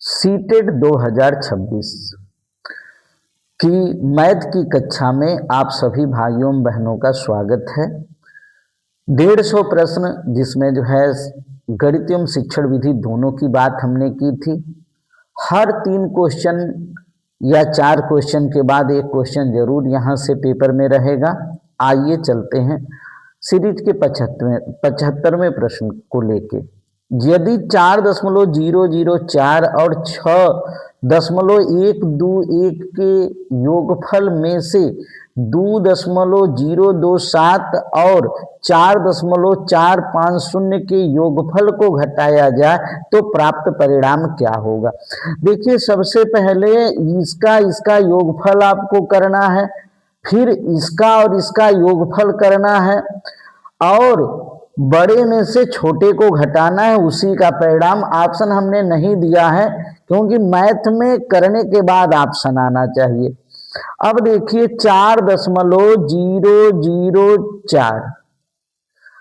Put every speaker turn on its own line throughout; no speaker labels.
CTET 2026 की math की कक्षा में आप सभी भाइयों बहनों का स्वागत है। 150 प्रश्न जिसमें जो है गणित एवं शिक्षण विधि दोनों की बात हमने की थी। हर 3 क्वेश्चन या 4 क्वेश्चन के बाद एक क्वेश्चन जरूर यहाँ से पेपर में रहेगा। आइए चलते हैं सीरीज के 75वें प्रश्न को लेके। यदि 4.004 और 6.121 के योगफल में से 2.027 और 4.450 के योगफल को घटाया जाए तो प्राप्त परिणाम क्या होगा। देखिए, सबसे पहले इसका योगफल आपको करना है, फिर इसका और इसका योगफल करना है और बड़े में से छोटे को घटाना है, उसी का परिणाम। ऑप्शन हमने नहीं दिया है क्योंकि मैथ में करने के बाद ऑप्शन आना चाहिए। अब देखिए 4.004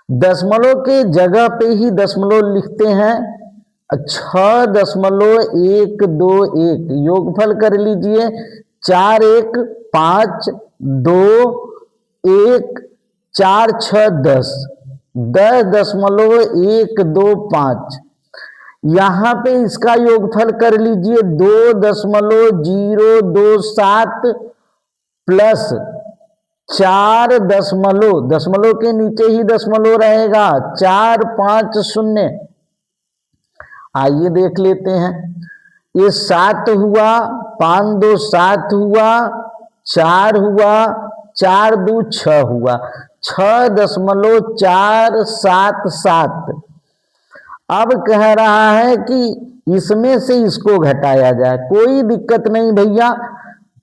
दशमलव के जगह पे ही दशमलव लिखते हैं। 6.121 योगफल कर लीजिए। 4 1 5 2 1 4 6 10 10.125। यहाँ पे इसका योगफल कर लीजिए 2.027 प्लस 4 दशमलव के नीचे ही दशमलव रहेगा 450। आइए देख लेते हैं। ये 7 हुआ, 5 2 7 हुआ, 4 हुआ, 4 2 6 हुआ, 6.477। अब कह रहा है कि इसमें से इसको घटाया जाए। कोई दिक्कत नहीं भैया,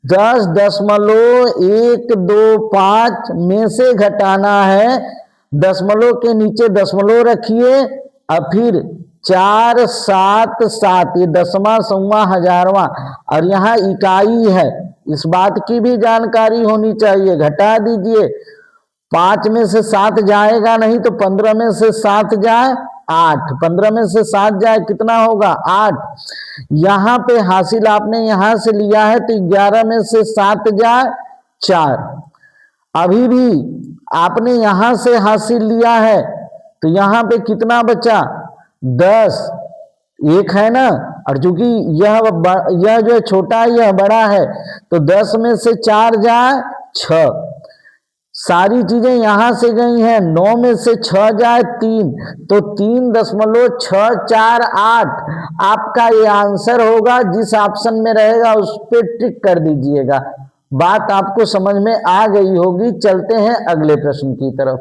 10.125 में से घटाना है। दशमलव के नीचे दशमलव रखिए और फिर 477, ये दसवां सौवां हजारवां और यहाँ इकाई है, इस बात की भी जानकारी होनी चाहिए। घटा दीजिए, 5 में से 7 जाएगा नहीं तो 15 में से 7 जाए 8, 15 में से 7 जाए कितना होगा 8। यहाँ पे हासिल आपने यहाँ से लिया है तो 11 में से 7 जाए 4। अभी भी आपने यहाँ से हासिल लिया है तो यहाँ पे कितना बचा 10, एक है ना। और चूंकि यह जो है छोटा है, यह बड़ा है तो 10 में से 4 जाए 6। सारी चीजें यहां से गई हैं। 9 में से 6 जाए 3 तो 3.648 आपका ये आंसर होगा। जिस ऑप्शन में रहेगा उस पर टिक कर दीजिएगा। बात आपको समझ में आ गई होगी। चलते हैं अगले प्रश्न की तरफ।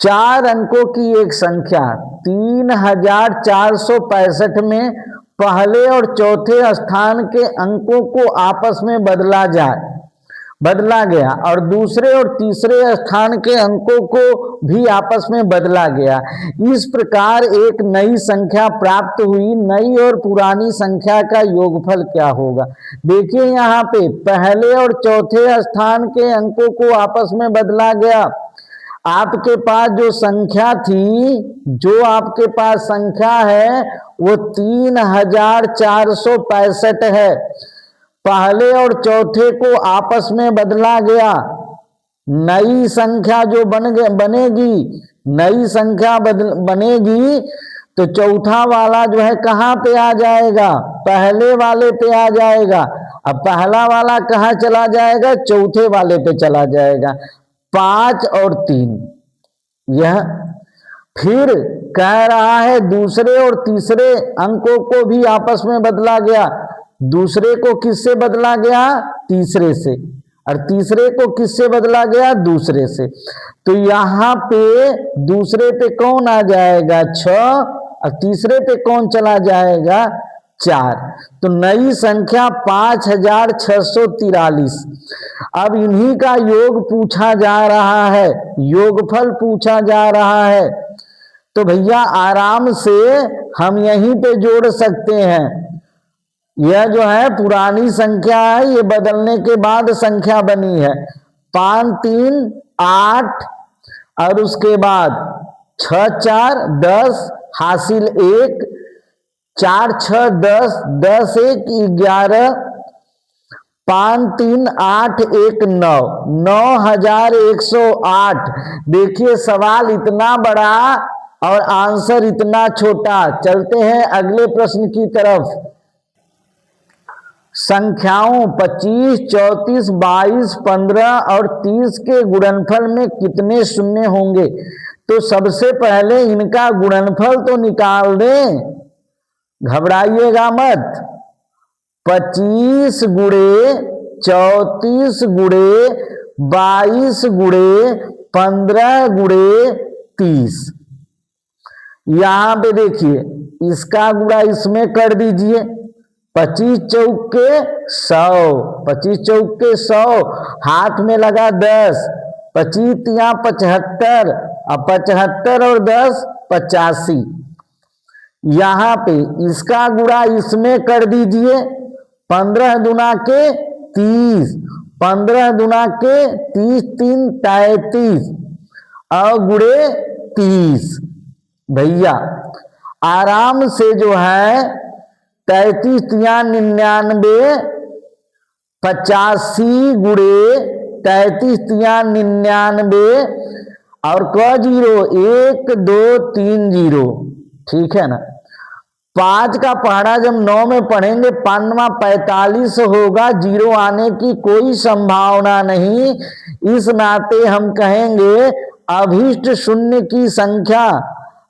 4 अंकों की एक संख्या 3465 में पहले और चौथे स्थान के अंकों को आपस में बदला गया और दूसरे और तीसरे स्थान के अंकों को भी आपस में बदला गया। इस प्रकार एक नई संख्या प्राप्त हुई। नई और पुरानी संख्या का योगफल क्या होगा। देखिए यहाँ पे पहले और चौथे स्थान के अंकों को आपस में बदला गया। आपके पास जो आपके पास संख्या है वो 3465 है। पहले और चौथे को आपस में बदला गया। नई संख्या जो बनेगी, नई संख्या बनेगी तो चौथा वाला जो है कहाँ पे आ जाएगा, पहले वाले पे आ जाएगा। अब पहला वाला कहाँ चला जाएगा, चौथे वाले पे चला जाएगा। 5 और 3 यह फिर कह रहा है दूसरे और तीसरे अंकों को भी आपस में बदला गया। दूसरे को किससे बदला गया, तीसरे से, और तीसरे को किससे बदला गया, दूसरे से। तो यहाँ पे दूसरे पे कौन आ जाएगा 6 और तीसरे पे कौन चला जाएगा 4। तो नई संख्या 5643। अब इन्हीं का योग पूछा जा रहा है, योगफल पूछा जा रहा है। तो भैया आराम से हम यहीं पे जोड़ सकते हैं। यह जो है पुरानी संख्या है, ये बदलने के बाद संख्या बनी है। 5 3 8 और उसके बाद 6 4 10 हासिल 1 4 6 10, 10 1 11, 5 3 8 1 9, 9108। देखिए सवाल इतना बड़ा और आंसर इतना छोटा। चलते हैं अगले प्रश्न की तरफ। संख्याओं 25, 34, 22, 15 और 30 के गुणनफल में कितने शून्य होंगे? तो सबसे पहले इनका गुणनफल तो निकाल दें, घबराइएगा मत। 25 गुणे 34 गुणे 22 गुणे 15 गुणे 30। यहां पे देखिए इसका गुणा इसमें कर दीजिए। 25 चौके 100, 25 चौके 100, हाथ में लगा 10, 25 या 75, अब 75 और 10 85। यहां पे इसका गुणा इसमें कर दीजिए। 15 दुना के 30, 15 दुना के 30, 3 33 और गुणे 30। भैया आराम से जो है 33 या 99, 85 गुणे 33 या 99 और क जीरो 1 2 3 0। ठीक है ना। 5 का पहाड़ा जब 9 में पढ़ेंगे 5वां 45 होगा, 0 आने की कोई संभावना नहीं। इस नाते हम कहेंगे अभीष्ट शून्य की संख्या,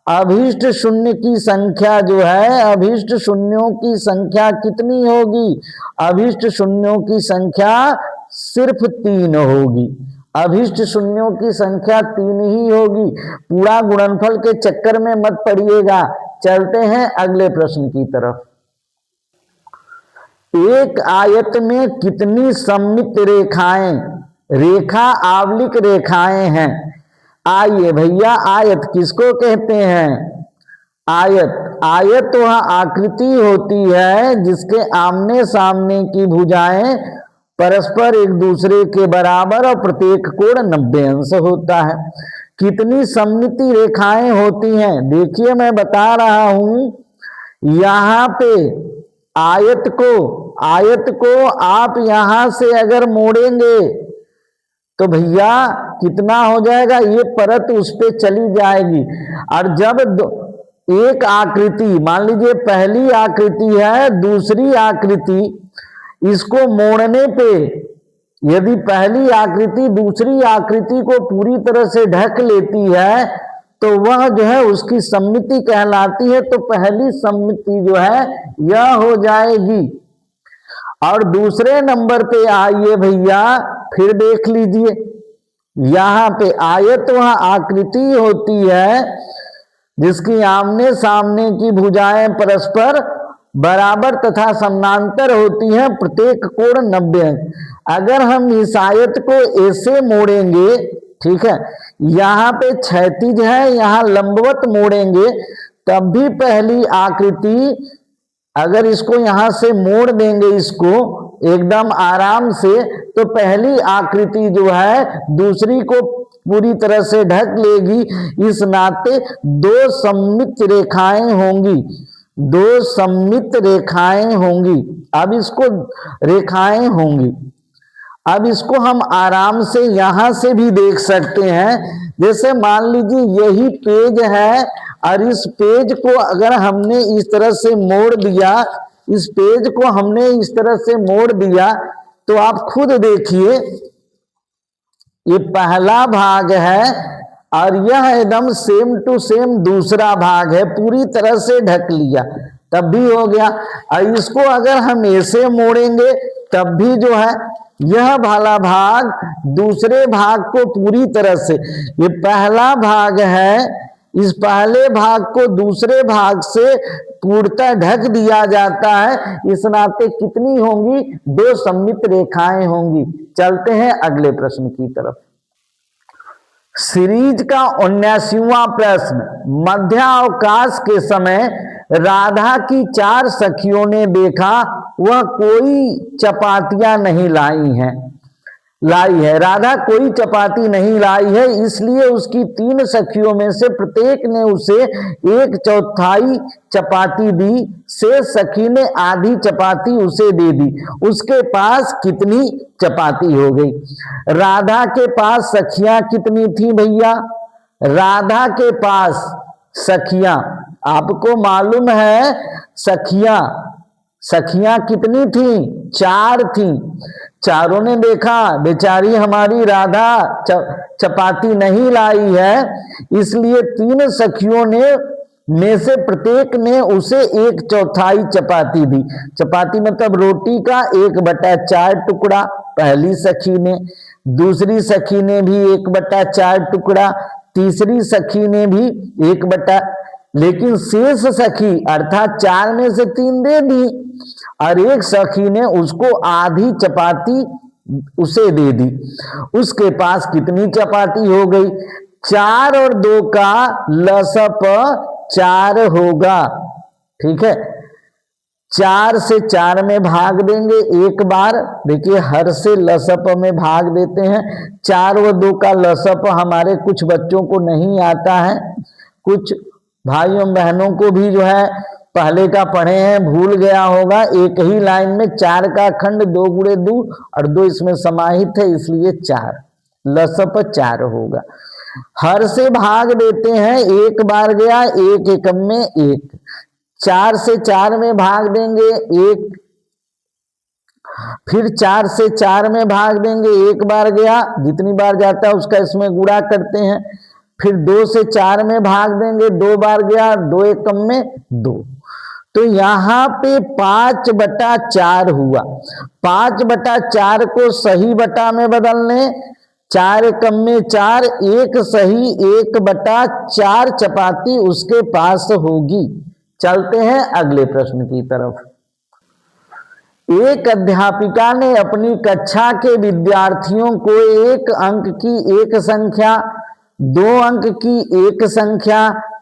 अभीष्ट शून्य की संख्या जो है, अभीष्ट शून्यों की संख्या कितनी होगी? अभीष्ट शून्यों की संख्या सिर्फ 3 होगी। अभीष्ट शून्यों की संख्या 3 ही होगी। पूरा गुणनफल के चक्कर में मत पड़िएगा। चलते हैं अगले प्रश्न की तरफ। एक आयत में कितनी सममित रेखाएं, रेखा आवलिक रेखाएं हैं? आइए भैया, आयत किसको कहते हैं? आयत, आयत वह आकृति होती है जिसके आमने सामने की भुजाएं परस्पर एक दूसरे के बराबर और प्रत्येक कोण 90 अंश होता है। कितनी सममित रेखाएं होती हैं? देखिए मैं बता रहा हूं। यहां पे आयत को आप यहां से अगर मोड़ेंगे तो भैया कितना हो जाएगा? ये परत उस पे चली जाएगी। और जब एक आकृति, मान लीजिए पहली आकृति है, दूसरी आकृति, इसको मोड़ने पे यदि पहली आकृति दूसरी आकृति को पूरी तरह से ढक लेती है तो वह जो है उसकी सममिति कहलाती है। तो पहली सममिति जो है यह हो जाएगी। और दूसरे नंबर पे आइए भैया, फिर देख लीजिए, यहां पे आयत वह आकृति होती है जिसकी आमने सामने की भुजाएं परस्पर बराबर तथा समानांतर होती हैं, प्रत्येक कोण 90 अंश। अगर हम इस आयत को ऐसे मोड़ेंगे, ठीक है, यहां पे क्षैतिज है, यहां लंबवत मोड़ेंगे, तब भी पहली आकृति, अगर इसको यहां से मोड़ देंगे इसको एकदम आराम से, तो पहली आकृति जो है दूसरी को पूरी तरह से ढक लेगी। इस नाते 2 सममित रेखाएं होंगी, 2 सममित रेखाएं होंगी। अब इसको रेखाएं होंगी, अब इसको हम आराम से यहां से भी देख सकते हैं। जैसे मान लीजिए यही पेज है और इस पेज को अगर हमने इस तरह से मोड़ दिया, इस पेज को हमने इस तरह से मोड़ दिया, तो आप खुद देखिए ये पहला भाग है और यह एकदम सेम टू सेम दूसरा भाग है, पूरी तरह से ढक लिया, तब भी हो गया। और इसको अगर हम ऐसे मोड़ेंगे तब भी जो है यह वाला भाग दूसरे भाग को पूरी तरह से, ये पहला भाग है, इस पहले भाग को दूसरे भाग से पूर्णतः ढक दिया जाता है। इस नाते कितनी होंगी? 2 सममित रेखाएं होंगी। चलते हैं अगले प्रश्न की तरफ। सीरीज का 79वां प्रश्न। मध्यावकाश के समय राधा की 4 सखियों ने देखा वह कोई चपातियां नहीं लाई हैं। लाई है, राधा कोई चपाती नहीं लाई है, इसलिए उसकी 3 सखियों में से प्रत्येक ने उसे 1/4 चपाती दी, शेष सखी ने आधी चपाती उसे दे दी। उसके पास कितनी चपाती हो गई? राधा के पास सखियां कितनी थी भैया? राधा के पास सखियां, आपको मालूम है सखियां कितनी थी? 4 थी। चारों ने देखा बेचारी हमारी राधा चपाती नहीं लाई है, इसलिए 3 सखियों ने में से प्रत्येक ने उसे 1/4 चपाती दी। चपाती मतलब रोटी का 1/4 टुकड़ा पहली सखी ने, दूसरी सखी ने भी 1/4 टुकड़ा, तीसरी सखी ने भी 1/, लेकिन शेष सखी अर्थात 4 में से 3 दे दी और एक सखी ने उसको आधी चपाती उसे दे दी। उसके पास कितनी चपाती हो गई? 4 और 2 का लसप 4 होगा। ठीक है, 4 से 4 में भाग देंगे एक बार। देखिए हर से लसप में भाग देते हैं। 4 और 2 का लसप हमारे कुछ बच्चों को नहीं आता है, कुछ भाइयों बहनों को भी जो है पहले का पढ़े हैं भूल गया होगा। एक ही लाइन में 4 का खंड 2 गुणे 2 और 2 इसमें समाहित है, इसलिए 4 लसप 4 होगा। हर से भाग देते हैं, एक बार गया, एक एकम में 1। 4 से 4 में भाग देंगे 1, फिर 4 से 4 में भाग देंगे, एक बार गया, जितनी बार जाता है उसका इसमें गुणा करते हैं। फिर 2 से 4 में भाग देंगे, 2 बार गया, 2 एकम में 2। तो यहां पे 5/4 हुआ। 5/4 को सही बटा में बदल लें, 4 एकम में 4, एक सही 1/4 चपाती उसके पास होगी। चलते हैं अगले प्रश्न की तरफ। एक अध्यापिका ने अपनी कक्षा के विद्यार्थियों को 1 अंक की एक संख्या, 2 अंक की एक संख्या,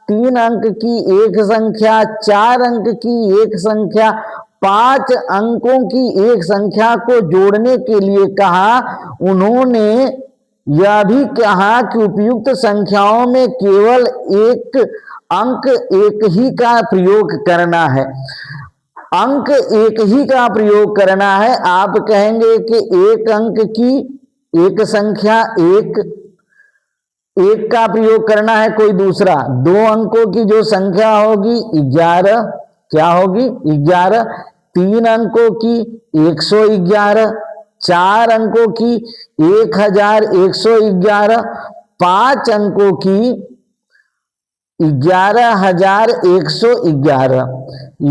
3 अंक की एक संख्या, 4 अंक की एक संख्या, 5 अंकों की एक संख्या को जोड़ने के लिए कहा। उन्होंने यह भी कहा कि उपयुक्त संख्याओं में केवल एक अंक एक ही का प्रयोग करना है। अंक एक ही का प्रयोग करना है। आप कहेंगे कि एक अंक की एक संख्या एक का प्रयोग करना है, कोई दूसरा 2 अंकों की जो संख्या होगी 11, क्या होगी 11, 3 अंकों की 111, 4 अंकों की 1111, 5 अंकों की 11111।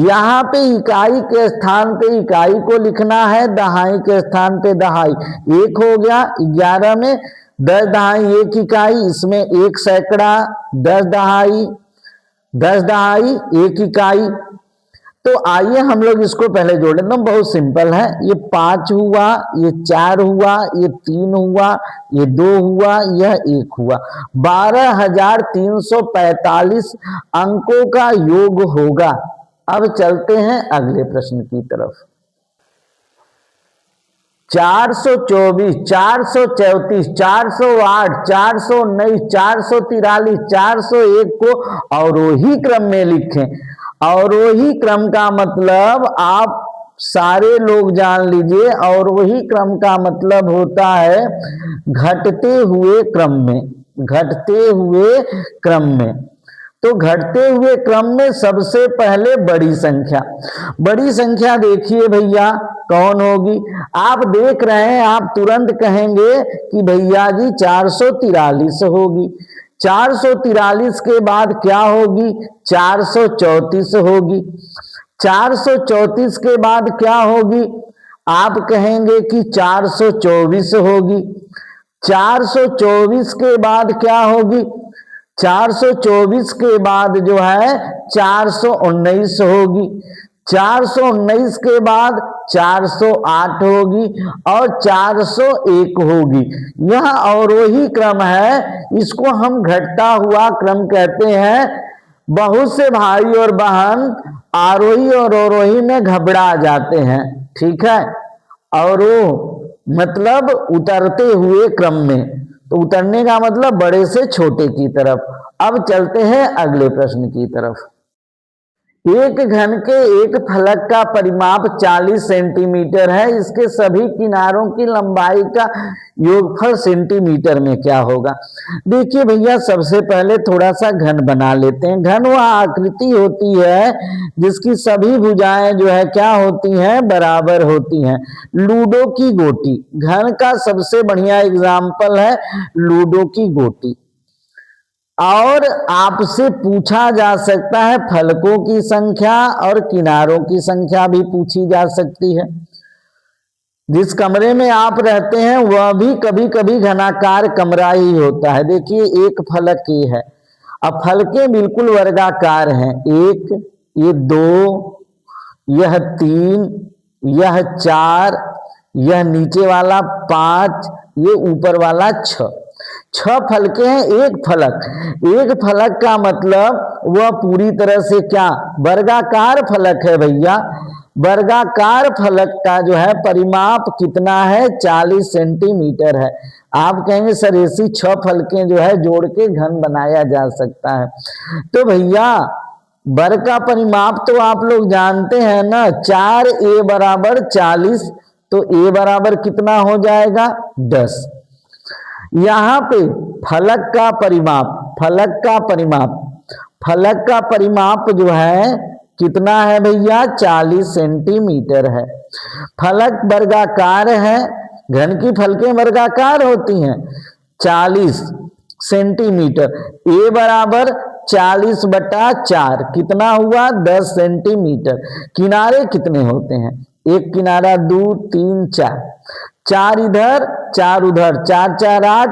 यहाँ पे इकाई के स्थान पे इकाई को लिखना है, दहाई के स्थान पे दहाई। 1 हो गया 11 में 10 दहाई 1 इकाई, इसमें 1 सैकड़ा, 10 दहाई 1 इकाई। तो आइए हम लोग इसको पहले जोड़ लेते हैं, बहुत सिंपल है। ये 5 हुआ, ये 4 हुआ, ये 3 हुआ, ये 2 हुआ, यह 1 हुआ। 12,345 अंकों का योग होगा। अब चलते हैं अगले प्रश्न की तरफ। 424, 434, 408, 419, 443, 401 को अवरोही क्रम में लिखें। अवरोही क्रम का मतलब आप सारे लोग जान लीजिए, अवरोही क्रम का मतलब होता है घटते हुए क्रम में, घटते हुए क्रम में। तो घटते हुए क्रम में सबसे पहले बड़ी संख्या, बड़ी संख्या देखिए भैया कौन होगी। आप देख रहे हैं, आप तुरंत कहेंगे कि भैया जी 443 होगी। 443 के बाद क्या होगी? 434 होगी। 434 के बाद क्या होगी? आप कहेंगे कि 424 होगी। 424 के बाद क्या होगी? 424 के बाद जो है 419 होगी। 419 के बाद 408 होगी और 401 होगी। यह अवरोही क्रम है, इसको हम घटता हुआ क्रम कहते हैं। बहुत से भाई और बहन आरोही और अवरोही में घबरा जाते हैं, ठीक है। और मतलब उतरते हुए क्रम में, तो उतरने का मतलब बड़े से छोटे की तरफ। अब चलते हैं अगले प्रश्न की तरफ। एक घन के एक फलक का परिमाप 40 सेंटीमीटर है, इसके सभी किनारों की लंबाई का योगफल सेंटीमीटर में क्या होगा। देखिए भैया, सबसे पहले थोड़ा सा घन बना लेते हैं। घन वह आकृति होती है जिसकी सभी भुजाएं जो है क्या होती हैं, बराबर होती हैं। लूडो की गोटी घन का सबसे बढ़िया एग्जाम्पल है, लूडो की गोटी। और आपसे पूछा जा सकता है फलकों की संख्या और किनारों की संख्या भी पूछी जा सकती है। जिस कमरे में आप रहते हैं वह भी कभी कभी घनाकार कमरा ही होता है। देखिए एक फलक ये है, अब फलकें बिल्कुल वर्गाकार हैं। एक, ये दो, यह तीन, यह चार, यह नीचे वाला पांच, ये ऊपर वाला छह फलके हैं एक फलक। एक फलक का मतलब वह पूरी तरह से क्या, वर्गाकार फलक है भैया। वर्गाकार फलक का जो है परिमाप कितना है, 40 सेंटीमीटर है। आप कहेंगे सर ऐसी 6 फलकें जो है जोड़ के घन बनाया जा सकता है। तो भैया वर्ग का परिमाप तो आप लोग जानते हैं ना, 4a बराबर 40, तो a बराबर कितना हो जाएगा, 10। यहां पे फलक का परिमाप जो है कितना है भैया, 40 सेंटीमीटर है। फलक वर्गाकार है, घन की फलकें वर्गाकार होती हैं। 40 सेंटीमीटर, a बराबर 40/4 कितना हुआ, 10 सेंटीमीटर। किनारे कितने होते हैं, एक किनारा 2 3 4, 4 इधर 4 उधर, 4 4 8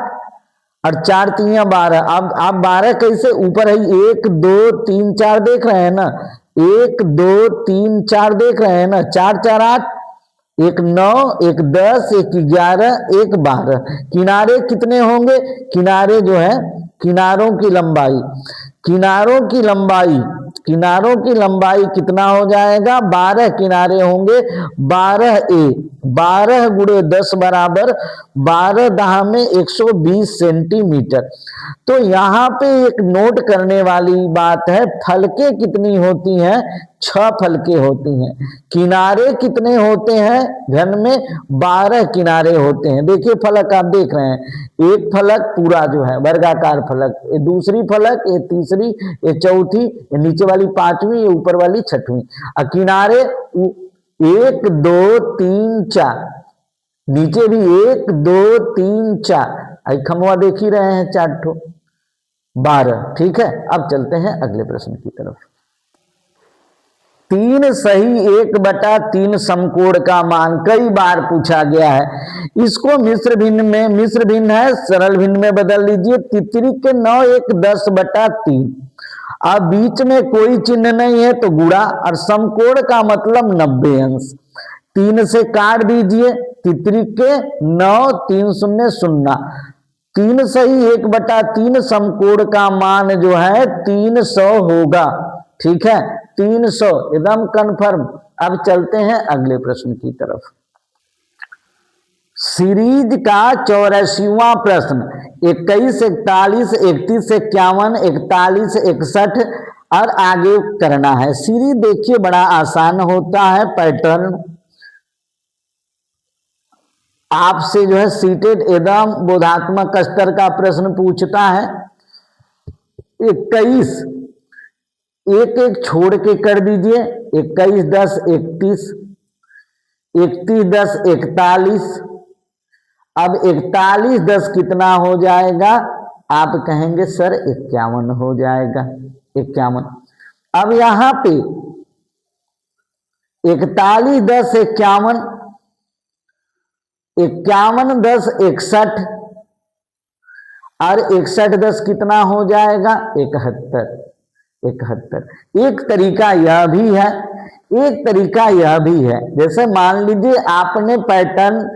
और 4 3 12। अब आप 12 कैसे, ऊपर है 1 2 3 4 देख रहे हैं ना, 1 2 3 4 देख रहे हैं ना, 4 4 8, एक 9, एक 10, एक 11, एक 12। किनारे कितने होंगे, किनारे जो है किनारों की लंबाई कितना हो जाएगा, 12 किनारे होंगे। 12a, 12 गुणे 10 बराबर 12 दहा में 120 सेंटीमीटर। तो यहाँ पे एक नोट करने वाली बात है, फलकें कितनी होती हैं, 6 फलकें होती हैं। किनारे कितने होते हैं, घन में 12 किनारे होते हैं। देखिए फलक आप देख रहे हैं, एक फलक पूरा जो है वर्गाकार फलक, ये दूसरी फलक, ये तीसरी, ये चौथी, ये नीचे वाली 5वीं, ये ऊपर वाली 6वीं। और किनारे 1 2 3 4, नीचे भी 1 2 3 4, खमवा देख ही रहे हैं 4 ठो, 12। ठीक है, अब चलते हैं अगले प्रश्न की तरफ। 3 सही 1/3 समकोण का मान कई बार पूछा गया है। इसको मिश्र भिन्न है, सरल भिन्न में बदल लीजिए। तितरी के 9 1 10/3। अब बीच में कोई चिन्ह नहीं है तो गुणा, और समकोण का मतलब 90 अंश। 3 से काट दीजिए, तितरी के 9 3 0 0। 3 सही 1/3 समकोण का मान जो है 300 होगा। ठीक है, 300 एकदम कंफर्म। अब चलते हैं अगले प्रश्न की तरफ। सीरीज का 84वां प्रश्न, 21 41 31 51 41 61 और आगे करना है। सीरीज देखिए बड़ा आसान होता है, पैटर्न आपसे जो है सीटेड एकदम बोधात्मक स्तर का प्रश्न पूछता है। 21 एक एक छोड़ के कर दीजिए, 21 10 31, 31 10 41। अब 41 10 कितना हो जाएगा, आप कहेंगे सर 51 हो जाएगा, 51। अब यहां पे 41 10 51, 51 10 61 और 61 10 कितना हो जाएगा, 71। एक तरीका यह भी है, एक तरीका यह भी है। जैसे मान लीजिए आपने पैटर्न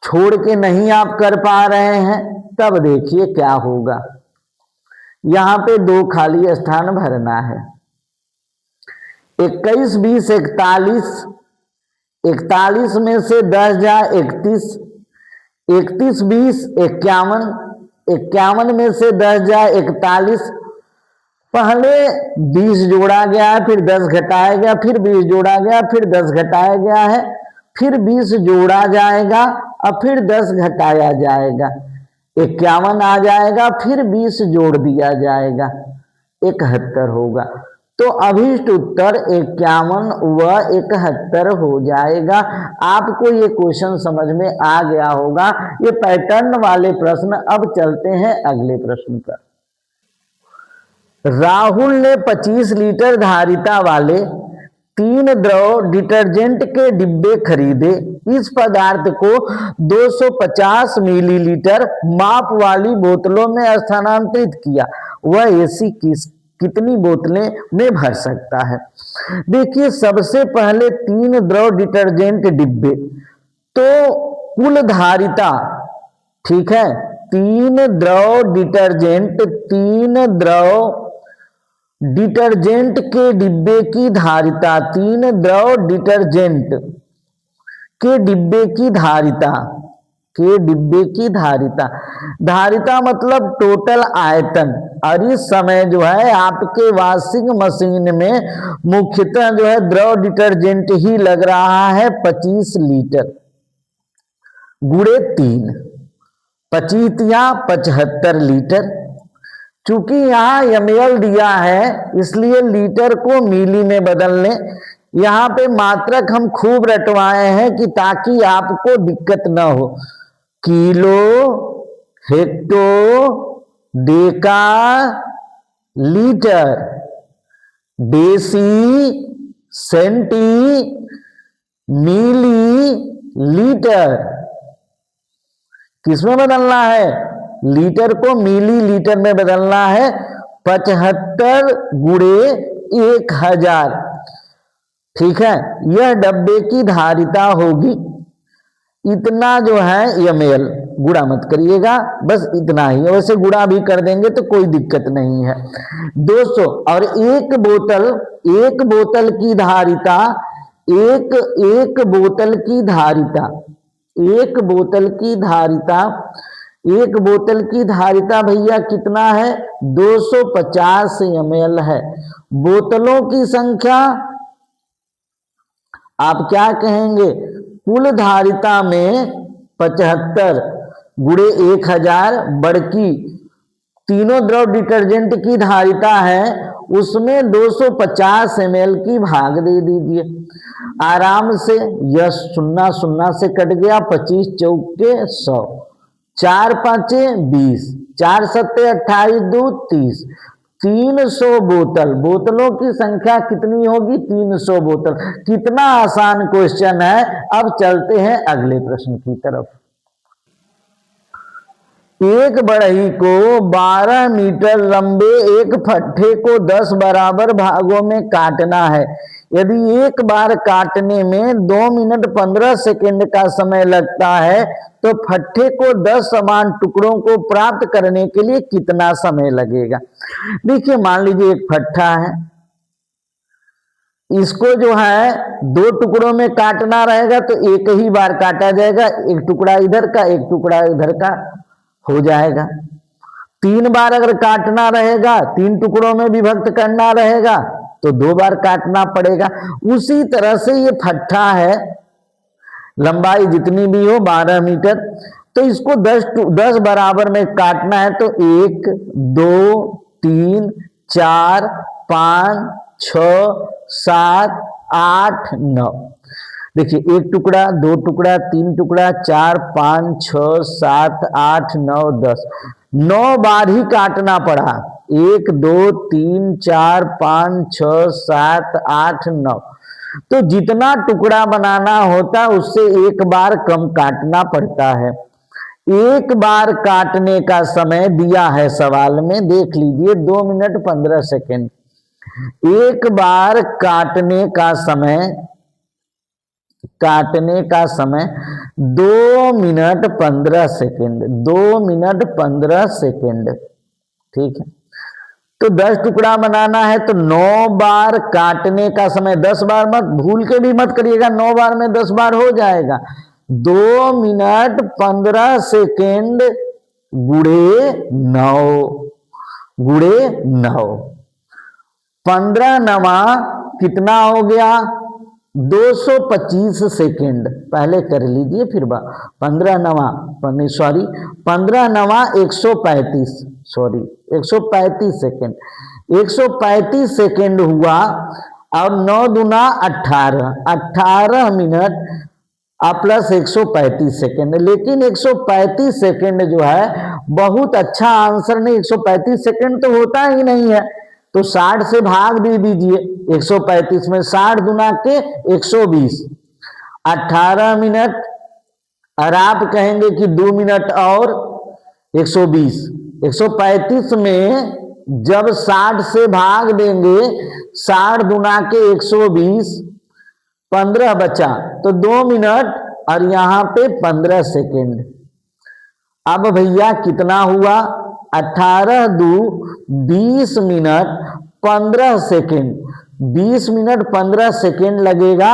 छोड़ के नहीं आप कर पा रहे हैं, तब देखिए क्या होगा। यहां पे 2 खाली स्थान भरना है। 21 20 41, 41 में से 10 जाए 31, 31 20 51, 51 में से 10 जाए 41। पहले 20 जोड़ा गया है, फिर 10 घटाया गया, फिर 20 जोड़ा गया, फिर 10 घटाया गया है, फिर 20 जोड़ा जाएगा और फिर 10 घटाया जाएगा, 51 आ जाएगा, फिर 20 जोड़ दिया जाएगा, 71 होगा। तो अभीष्ट उत्तर 51 व 71 हो जाएगा। आपको ये क्वेश्चन समझ में आ गया होगा, ये पैटर्न वाले प्रश्न। अब चलते हैं अगले प्रश्न पर। राहुल ने 25 लीटर धारिता वाले 3 द्रव डिटर्जेंट के डिब्बे खरीदे। इस पदार्थ को 250 मिलीलीटर माप वाली बोतलों में स्थानांतरित किया। वह ऐसी कितनी बोतलें में भर सकता है? देखिए, सबसे पहले 3 द्रव डिटर्जेंट डिब्बे, तो कुल धारिता, ठीक है, 3 द्रव डिटर्जेंट के डिब्बे की धारिता, 3 द्रव डिटर्जेंट के डिब्बे की धारिता मतलब टोटल आयतन। और इस समय जो है आपके वॉशिंग मशीन में मुख्यतः जो है द्रव डिटर्जेंट ही लग रहा है। 25 लीटर गुणे 3, 25 या 75 लीटर। चूंकि यहाँ ml दिया है इसलिए लीटर को मिली में बदल लें। यहाँ पे मात्रक हम खूब रटवाए हैं कि ताकि आपको दिक्कत ना हो। Kilo, hecto, deca, litre, deci, centi, milli, litre. किसमें बदलना है? लीटर को मिली लीटर में बदलना है। 75 गुणे 1000, ठीक है। यह डब्बे की धारिता होगी। इतना जो है ml, गुणा मत करिएगा, बस इतना ही। वैसे गुणा भी कर देंगे तो कोई दिक्कत नहीं है। 200 और एक बोतल की धारिता, एक बोतल की धारिता भैया कितना है? 250 ml है। बोतलों की संख्या आप क्या कहेंगे? कुल धारिता में 75 गुणे 1000 बड़की तीनों द्रव डिटर्जेंट की धारिता है, उसमें 250 ml की भाग दे दीजिए आराम से। यह 0 0 से कट गया, 25 चौके 100, 4 5 20, 4 7 28, 2 30, 300 बोतलों की संख्या कितनी होगी? 300 बोतल। कितना आसान क्वेश्चन है। अब चलते हैं अगले प्रश्न की तरफ। एक बढ़ई को 12 मीटर लंबे एक फट्टे को 10 बराबर भागों में काटना है। यदि एक बार काटने में 2 मिनट 15 सेकंड का समय लगता है तो फट्टे को 10 समान टुकड़ों को प्राप्त करने के लिए कितना समय लगेगा? देखिए, मान लीजिए एक फट्टा है, इसको जो है 2 टुकड़ों में काटना रहेगा तो एक ही बार काटा जाएगा। एक टुकड़ा इधर का, एक टुकड़ा इधर का हो जाएगा। 3 बार अगर काटना रहेगा, 3 टुकड़ों में विभक्त करना रहेगा तो 2 बार काटना पड़ेगा। उसी तरह से ये फट्टा है, लंबाई जितनी भी हो 12 मीटर, तो इसको 10 बराबर में काटना है तो 1 2 3 4 5 6 7 8 9। देखिए, एक टुकड़ा, 2 टुकड़ा, 3 टुकड़ा, 4 5 6 7 8 9 10, 9 बार ही काटना पड़ा। 1 2 3 4 5 6 7 8 9। तो जितना टुकड़ा बनाना होता उससे एक बार कम काटना पड़ता है। एक बार काटने का समय दिया है सवाल में, देख लीजिए, 2 मिनट 15 सेकंड। एक बार काटने का समय 2 मिनट 15 सेकंड, 2 मिनट 15 सेकंड, ठीक है। तो 10 टुकड़ा बनाना है तो 9 बार काटने का समय, 10 बार मत भूल के भी मत करिएगा, 9 बार में 10 बार हो जाएगा। 2 मिनट 15 सेकेंड गुणे 9, गुणे 9, 15 नवा कितना हो गया? 225 सेकेंड। पहले कर लीजिए फिर 15 नवा 135, सॉरी 135 सेकेंड, 135 सेकेंड हुआ। और 9 दूना 18, 18 मिनट प्लस 135 सेकेंड। लेकिन 135 सेकेंड जो है बहुत अच्छा आंसर नहीं, 135 सेकेंड तो होता ही नहीं है, तो 60 से भाग दे दीजिए 135 में, 60 गुना के 120, 18 मिनट। और आप कहेंगे कि 2 मिनट और 120, 135 में जब 60 से भाग देंगे, 60 गुना के 120, 15 बचा, तो 2 मिनट और यहां पे 15 सेकेंड। अब भैया कितना हुआ? 18 दू 20 मिनट 15 सेकेंड, 20 मिनट 15 सेकेंड लगेगा।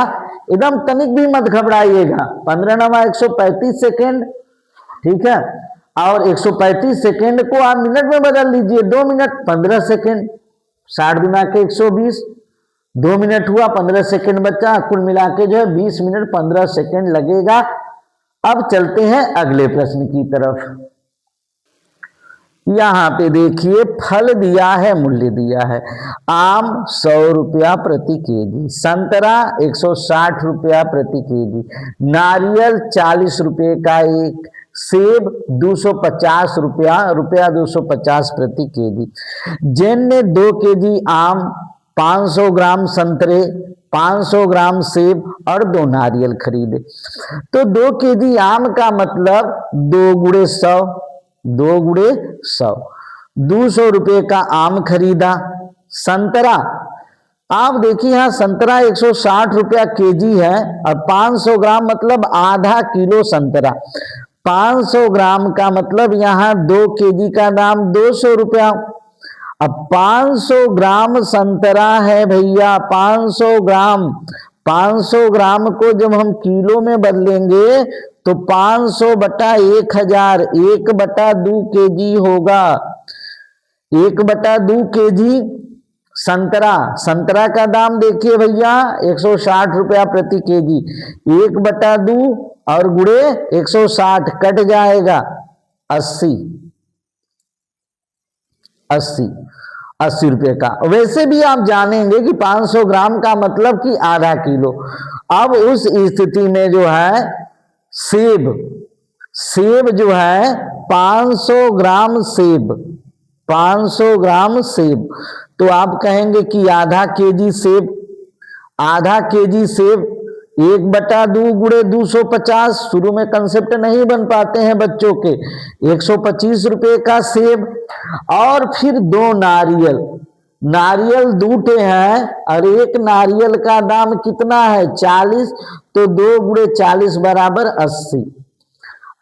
एकदम तनिक भी मत घबराइएगा, 15 नवा 135 सेकेंड, ठीक है। और 135 सेकेंड को आप मिनट में बदल लीजिए, 2 मिनट 15 सेकेंड, 60 गुना के 120, 2 मिनट हुआ, 15 सेकेंड बचा, कुल मिला के जो है 20 मिनट 15 सेकेंड लगेगा। अब चलते हैं अगले प्रश्न की तरफ। यहां पे देखिए फल दिया है, मूल्य दिया है। आम 100 रुपया प्रति केजी, संतरा 160 रुपया प्रति केजी, नारियल 40 रुपये का एक, सेब 250 रुपया 250 प्रति केजी। जैन ने 2 केजी आम, 500 ग्राम संतरे, 500 ग्राम सेब और 2 नारियल खरीदे। तो 2 केजी आम का मतलब 2 गुणे 100, 2 गुणे 100, 200 रुपये का आम खरीदा। संतरा, आप देखिए यहां संतरा 160 रुपया केजी है और 500 ग्राम मतलब आधा किलो संतरा, 500 ग्राम का मतलब यहां 2 केजी का दाम 200 रुपया। अब 500 ग्राम संतरा है भैया, 500 ग्राम, 500 ग्राम को जब हम किलो में बदलेंगे तो 500 बटा 1000, 1/2 केजी होगा, 1/2 केजी संतरा। संतरा का दाम देखिए भैया 160 रुपया प्रति केजी, 1/2 और गुणे 160 कट जाएगा 80, 80 रुपये का। वैसे भी आप जानेंगे कि 500 ग्राम का मतलब कि आधा किलो। अब उस स्थिति में जो है सेब जो है 500 ग्राम सेब, 500 ग्राम सेब, तो आप कहेंगे कि आधा केजी सेब, आधा केजी सेब 1/2 गुणे 250। शुरू में कंसेप्ट नहीं बन पाते हैं बच्चों के। 125 रुपये का सेब और फिर 2 नारियल, नारियल 2 हैं और एक नारियल का दाम कितना है 40, तो 2 गुणे 40 बराबर 80।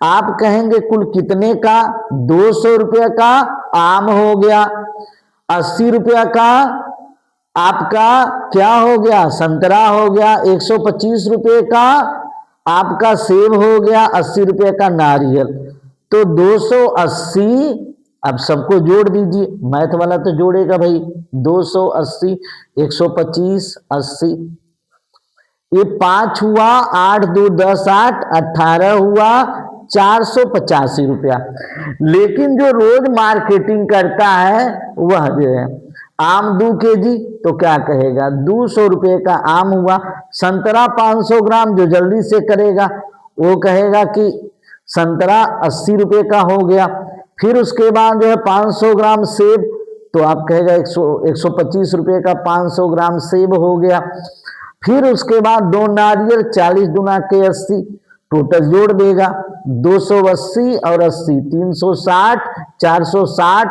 आप कहेंगे कुल कितने का? 200 रुपये का आम हो गया, 80 रुपया का आपका क्या हो गया? संतरा हो गया, 125 रुपये का आपका सेब हो गया, 80 रुपये का नारियल, तो 280। अब सबको जोड़ दीजिए, मैथ वाला तो जोड़ेगा भाई, 280, 125, 80, ये 5 हुआ, 8 2 10 8, 18 हुआ 485 रुपया। लेकिन जो रोज मार्केटिंग करता है वह जो है आम 2 केजी, तो क्या कहेगा 200 रुपये का आम हुआ। संतरा 500 ग्राम, जो जल्दी से करेगा वो कहेगा कि संतरा 80 रुपये का हो गया। फिर उसके बाद जो है 500 ग्राम सेब, तो आप कहेगा 125 रुपये का 500 ग्राम सेब हो गया। फिर उसके बाद 2 नारियल, 40 गुना के 80, टोटल जोड़ देगा 280 और 80, 360, 460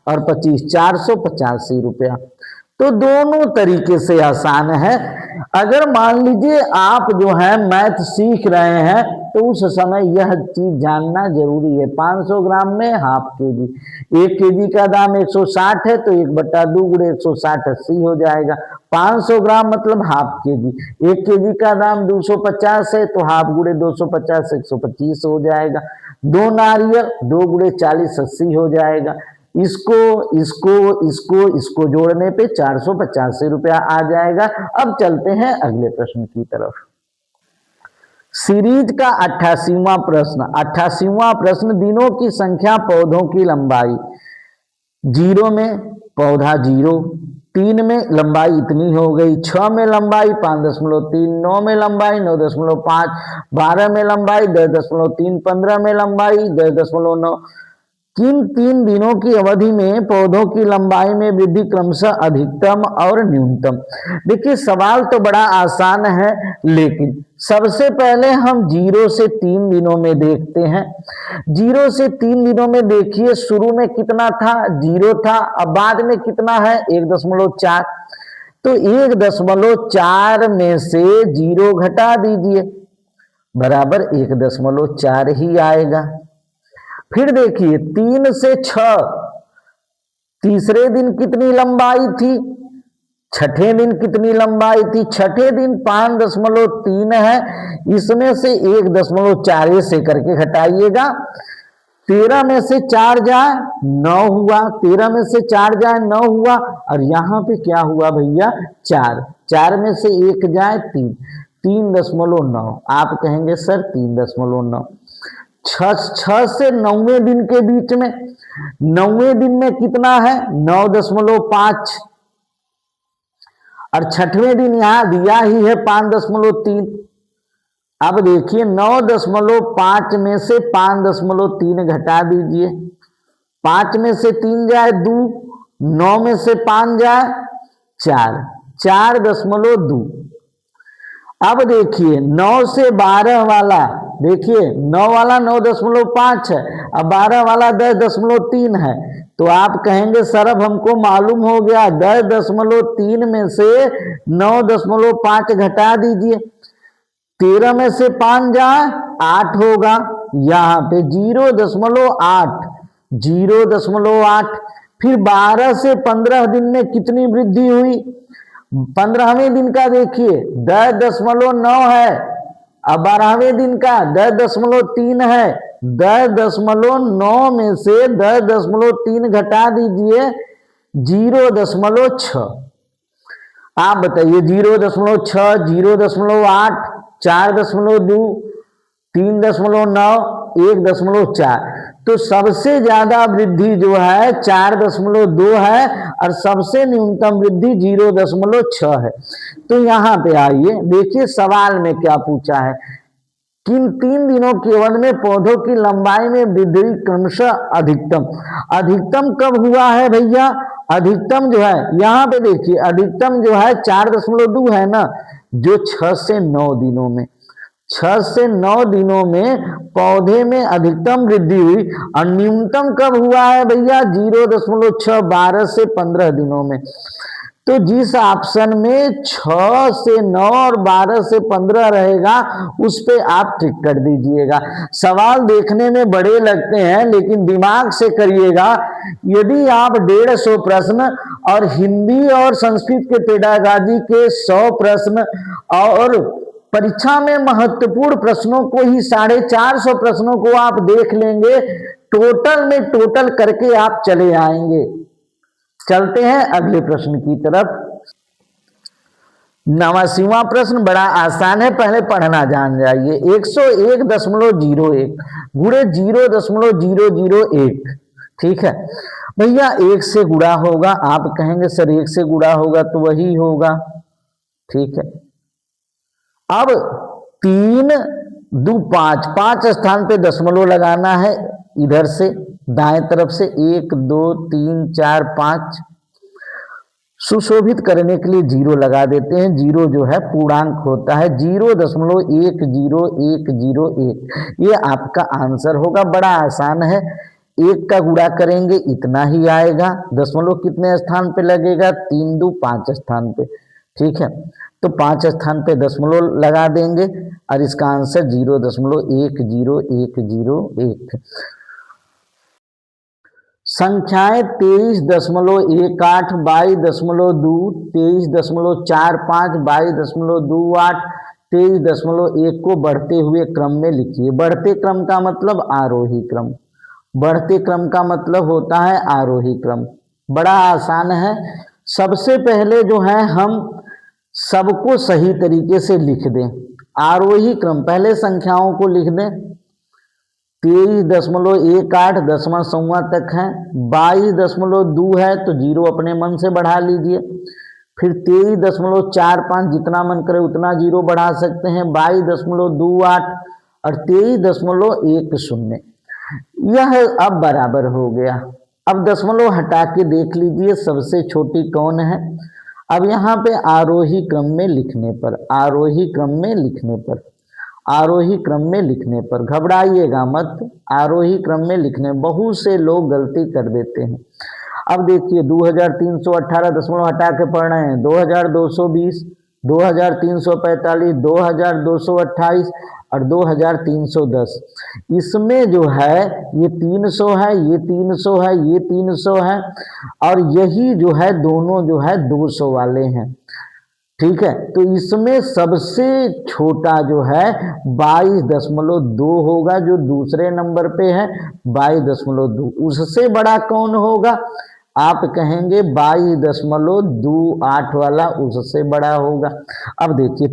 और 25, 485 रुपया। तो दोनों तरीके से आसान है। अगर मान लीजिए आप जो है मैथ सीख रहे हैं तो उस समय यह चीज जानना जरूरी है। 500 ग्राम में हाफ केजी, 1 केजी का दाम 160 है तो 1/2 गुणे 160 80 हो जाएगा। 500 ग्राम मतलब हाफ केजी, 1 केजी का दाम 250 है तो हाफ गुणे 250 125 हो जाएगा। 2 नारियल 2 गुणे 40 80 हो जाएगा। इसको इसको इसको इसको जोड़ने पे 485 रुपया आ जाएगा। अब चलते हैं अगले प्रश्न की तरफ। सीरीज का 88वां प्रश्न। 88वां प्रश्न, दिनों की संख्या पौधों की लंबाई। 0 में पौधा 0, 3 में लंबाई इतनी हो गई, 6 में लंबाई 5.3, 9 में लंबाई 9.5, 12 में लंबाई 10.3, 15 में लंबाई 10.9। किन 3 दिनों की अवधि में पौधों की लंबाई में वृद्धि क्रमशः अधिकतम और न्यूनतम। देखिए सवाल तो बड़ा आसान है, लेकिन सबसे पहले हम 0 से 3 दिनों में देखते हैं। 0 से 3 दिनों में देखिए, शुरू में कितना था, 0 था, अब बाद में कितना है 1.4। तो 1.4 में से 0 घटा दीजिए, बराबर 1.4 ही आएगा। फिर देखिए 3 से 6, तीसरे दिन कितनी लंबाई थी, छठे दिन कितनी लंबाई थी, छठे दिन 5.3 है, इसमें से 1.4 से करके घटाइएगा। 13 में से 4 जाए 9 हुआ, 13 में से 4 जाए 9 हुआ, और यहां पे क्या हुआ भैया 4, 4 में से 1 जाए 3, 3.9। आप कहेंगे सर 3.9, 6 से 9वें दिन के बीच में, 9वें दिन में कितना है 9.5, और छठवें दिन यहां दिया ही है 5.3। अब देखिए 9.5 में से 5.3 घटा दीजिए, 5 में से 3 जाए 2, 9 में से 5 जाए 4, 4.2। अब देखिए 9 से 12 वाला, देखिए 9 वाला 9.5 है, अब 12 वाला 10.3 है। तो आप कहेंगे सर अब हमको मालूम हो गया, 10.3 में से 9.5 घटा दीजिए, 13 में से 5 जाए 8 होगा, यहाँ पे 0.8, 0.8। फिर 12 से 15 दिन में कितनी वृद्धि हुई, 15वें दिन का देखिए 10.9 है, अब 12वें दिन का 10.3 है, 10.9 में से 10.3 घटा दीजिए 0.6। आप बताइए 0.6, 0.8, 4.2, 3.9, 1.4। तो सबसे ज्यादा वृद्धि जो है 4.2 है, और सबसे न्यूनतम वृद्धि 0.6 है। तो यहाँ पे आइए देखिए सवाल में क्या पूछा है, किन 3 दिनों की अवधि में पौधों की लंबाई में वृद्धि क्रमशः अधिकतम। अधिकतम कब हुआ है भैया, अधिकतम जो है यहाँ पे देखिए, अधिकतम जो है 4.2 है ना, जो 6 से 9 दिनों में, 6 से 9 दिनों में पौधे में अधिकतम वृद्धि हुई। और न्यूनतम कब हुआ है भैया 0.6, 12 से 15 दिनों में। तो जिस ऑप्शन में 6 से 9 और 12 से 15 रहेगा उस पे आप टिक कर दीजिएगा। सवाल देखने में बड़े लगते हैं, लेकिन दिमाग से करिएगा। यदि आप 150 प्रश्न और हिंदी और संस्कृत के पेडागाजी के 100 प्रश्न और परीक्षा में महत्वपूर्ण प्रश्नों को ही 450 प्रश्नों को आप देख लेंगे, टोटल में टोटल करके आप चले आएंगे। चलते हैं अगले प्रश्न की तरफ। 89वां प्रश्न बड़ा आसान है, पहले पढ़ना जान जाइए। 101.01 गुणे 0.001, ठीक है भैया, 1 से गुणा होगा। आप कहेंगे सर 1 से गुणा होगा तो वही होगा, ठीक है। अब 3 2 5, 5 स्थान पे दशमलव लगाना है, इधर से दाएं तरफ से 1 2 3 4 5। सुशोभित करने के लिए 0 लगा देते हैं, 0 जो है पूर्णांक होता है, 0.10101, ये आपका आंसर होगा। बड़ा आसान है, 1 का गुणा करेंगे इतना ही आएगा। दशमलव कितने स्थान पे लगेगा, 3 2 5 स्थान पे, ठीक है। तो 5 स्थान पे दशमलव लगा देंगे, और इसका आंसर 0.10101। संख्याएं 23.18, 22.2, 23.45, 22.28, 23.1 को बढ़ते हुए क्रम में लिखिए। बढ़ते क्रम का मतलब आरोही क्रम, बढ़ते क्रम का मतलब होता है आरोही क्रम। बड़ा आसान है। सबसे पहले जो है हम सबको सही तरीके से लिख दें। आरोही क्रम, पहले संख्याओं को लिख दें। 23.18 दसवां सौवा तक है, 22.2 है तो 0 अपने मन से बढ़ा लीजिए। फिर 23.45, जितना मन करे उतना 0 बढ़ा सकते हैं, 22.28 और 23.10। यह अब बराबर हो गया। अब दशमलव हटा के देख लीजिए सबसे छोटी कौन है। अब यहाँ पे आरोही क्रम में लिखने पर, आरोही क्रम में लिखने पर, आरोही क्रम में लिखने पर घबराइएगा मत। आरोही क्रम में लिखने, बहुत से लोग गलती कर देते हैं। अब देखिए 2318 दशमलव हटा के पढ़ रहे हैं, 2220, 2345, 2228 और 2310। इसमें जो है ये 300 है, ये 300 है, ये 300 है और यही जो है दोनों जो है 200 वाले हैं। ठीक है, तो इसमें सबसे छोटा जो है 22.2 होगा, जो दूसरे नंबर पे है 22.2। उससे बड़ा कौन होगा? आप कहेंगे 22.28 वाला उससे बड़ा होगा। अब देखिए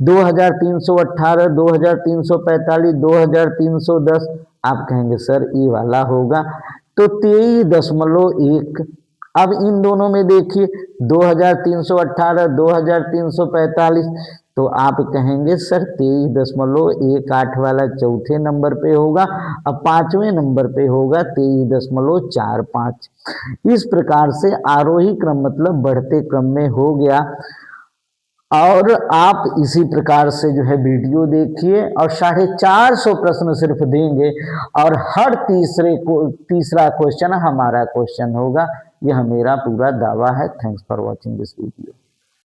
2318, 2345, 2310, आप कहेंगे सर ये वाला होगा, तो 23.1। अब इन दोनों में देखिए 2318, 2345, तो आप कहेंगे सर 23.18 वाला चौथे नंबर पे होगा। अब पांचवें नंबर पे होगा 23.45। इस प्रकार से आरोही क्रम मतलब बढ़ते क्रम में हो गया। और आप इसी प्रकार से जो है वीडियो देखिए और 450 प्रश्न सिर्फ देंगे और हर तीसरा क्वेश्चन हमारा क्वेश्चन होगा। यह मेरा पूरा दावा है। Thanks for watching this video.